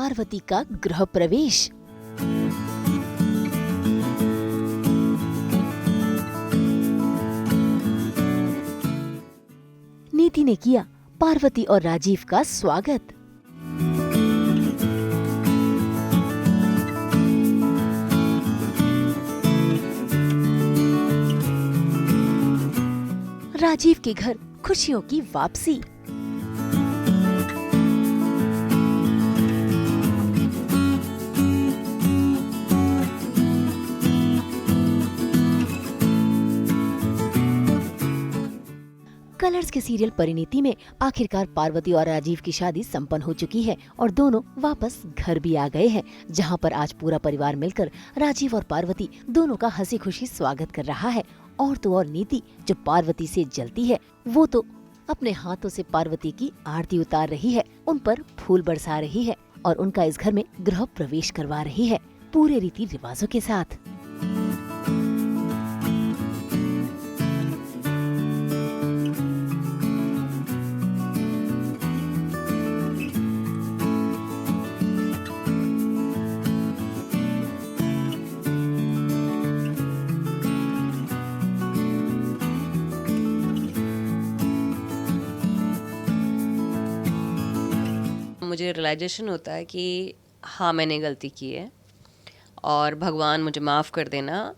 पार्वती का गृह प्रवेश। नीति ने किया पार्वती और राजीव का स्वागत। राजीव के घर खुशियों की वापसी। कलर्स के सीरियल परिणीति में आखिरकार पार्वती और राजीव की शादी संपन्न हो चुकी है और दोनों वापस घर भी आ गए हैं, जहां पर आज पूरा परिवार मिलकर राजीव और पार्वती दोनों का हंसी खुशी स्वागत कर रहा है। और तो और नीति जो पार्वती से जलती है, वो तो अपने हाथों से पार्वती की आरती उतार रही है, उन पर फूल बरसा रही है और उनका इस घर में गृह प्रवेश करवा रही है पूरे रीति रिवाजों के साथ। मुझे रियलाइजेशन होता है कि हाँ, मैंने गलती की है और भगवान मुझे माफ़ कर देना।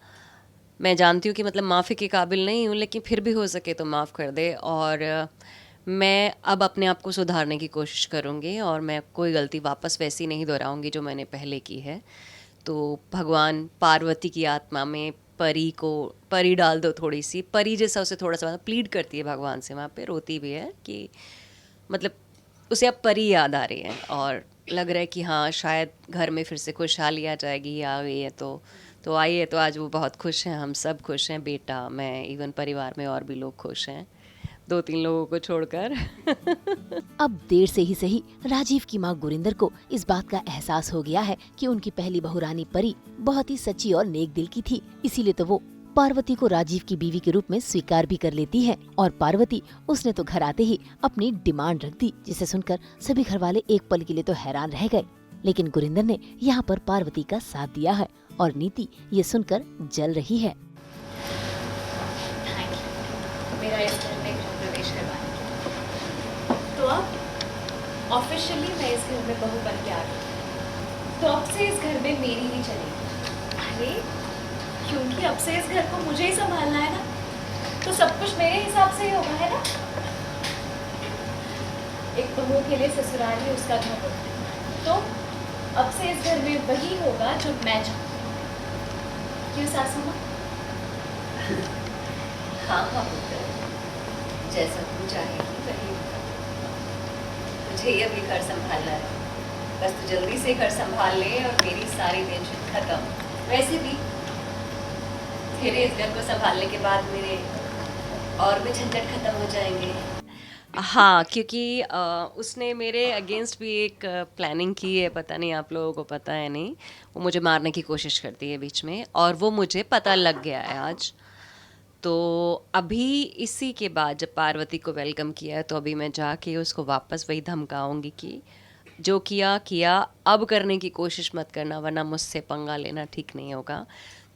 मैं जानती हूँ कि मतलब माफ़ी के काबिल नहीं हूँ, लेकिन फिर भी हो सके तो माफ़ कर दे। और मैं अब अपने आप को सुधारने की कोशिश करूँगी और मैं कोई गलती वापस वैसी नहीं दोहराऊँगी जो मैंने पहले की है। तो भगवान पार्वती की आत्मा में परी डाल दो, थोड़ी सी परी जैसा उसे थोड़ा सा प्लीड करती है भगवान से, वहाँ पे रोती भी है कि मतलब उसे अब परी याद आ रही है और लग रहा है कि हाँ, शायद घर में फिर से खुशहाली आ जाएगी। आ गई है तो आई है। तो आज वो बहुत खुश हैं, हम सब खुश हैं, बेटा, मैं, इवन परिवार में और भी लोग खुश हैं, 2-3 लोगों को छोड़कर। अब देर से ही सही राजीव की मां गुरिंदर को इस बात का एहसास हो गया है कि उनकी पहली बहू रानी परी बहुत ही सच्ची और नेक दिल की थी, इसीलिए तो वो पार्वती को राजीव की बीवी के रूप में स्वीकार भी कर लेती है। और पार्वती, उसने तो घर आते ही अपनी डिमांड रख दी, जिसे सुनकर सभी घर वाले एक पल के लिए तो हैरान रह गए। लेकिन गुरिंदर ने यहाँ पर पार्वती का साथ दिया है और नीति ये सुनकर जल रही है। मेरा इस घर में गृह प्रवेश करवाने के लिए। तो अब ऑफिशियली मैं इस घर में बहू बन के आ गई। तो अब से इस घर में मेरी ही चलेगी। अरे, क्योंकि अब से इस घर को मुझे ही संभालना है ना, तो सब कुछ मेरे हिसाब से ही होगा, है ना। एक बहू के लिए ससुराल ही उसका घर होता है, तो अब से इस घर में वही होगा जो मैं चाहूँ। क्यों सासू माँ? हाँ हाँ पुत्र, जैसा तू चाहेगी वही होगा। तुझे ही अभी घर संभालना है, बस तू जल्दी से घर संभाल ले और मेरी सारी टेंशन खत्म। वैसे भी तेरे इस घर को संभालने के बाद मेरे और भी झंझट खत्म हो जाएंगे। हाँ, क्योंकि उसने मेरे अगेंस्ट भी एक प्लानिंग की है, पता नहीं आप लोगों को पता है नहीं। वो मुझे मारने की कोशिश करती है बीच में, और वो मुझे पता लग गया है आज। तो अभी इसी के बाद जब पार्वती को वेलकम किया है, तो अभी मैं जाके उसको वापस वही धमकाऊंगी कि जो किया, अब करने की कोशिश मत करना, वरना मुझसे पंगा लेना ठीक नहीं होगा।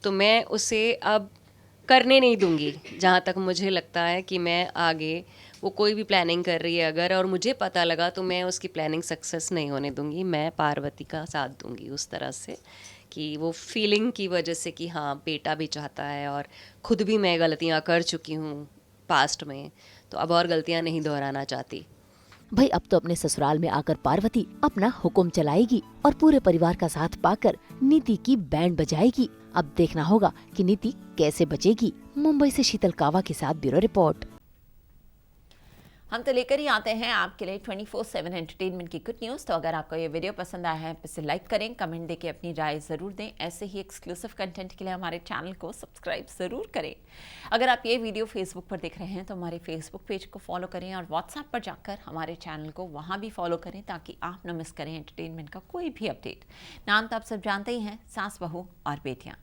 तो मैं उसे अब करने नहीं दूंगी। जहाँ तक मुझे लगता है कि मैं आगे वो कोई भी प्लानिंग कर रही है अगर, और मुझे पता लगा, तो मैं उसकी प्लानिंग सक्सेस नहीं होने दूंगी। मैं पार्वती का साथ दूंगी उस तरह से कि वो फीलिंग की वजह से कि हाँ, बेटा भी चाहता है और खुद भी मैं गलतियाँ कर चुकी हूँ पास्ट में, तो अब और गलतियाँ नहीं दोहराना चाहती। भाई, अब तो अपने ससुराल में आकर पार्वती अपना हुक्म चलाएगी और पूरे परिवार का साथ पाकर नीति की बैंड बजाएगी। अब देखना होगा कि नीति कैसे बचेगी। मुंबई से शीतल कावा के साथ ब्यूरो रिपोर्ट। हम तो लेकर ही आते हैं आपके लिए 24/7 एंटरटेनमेंट की गुड न्यूज़। तो अगर आपको ये वीडियो पसंद आया है तो इसे लाइक करें, कमेंट देके अपनी राय ज़रूर दें। ऐसे ही एक्सक्लूसिव कंटेंट के लिए हमारे चैनल को सब्सक्राइब ज़रूर करें। अगर आप ये वीडियो फेसबुक पर देख रहे हैं तो हमारे फेसबुक पेज को फॉलो करें और व्हाट्सएप पर जाकर हमारे चैनल को वहाँ भी फॉलो करें, ताकि आप न मिस करें एंटरटेनमेंट का कोई भी अपडेट। नाम तो आप सब जानते ही हैं, सास, बहू और बेटियाँ।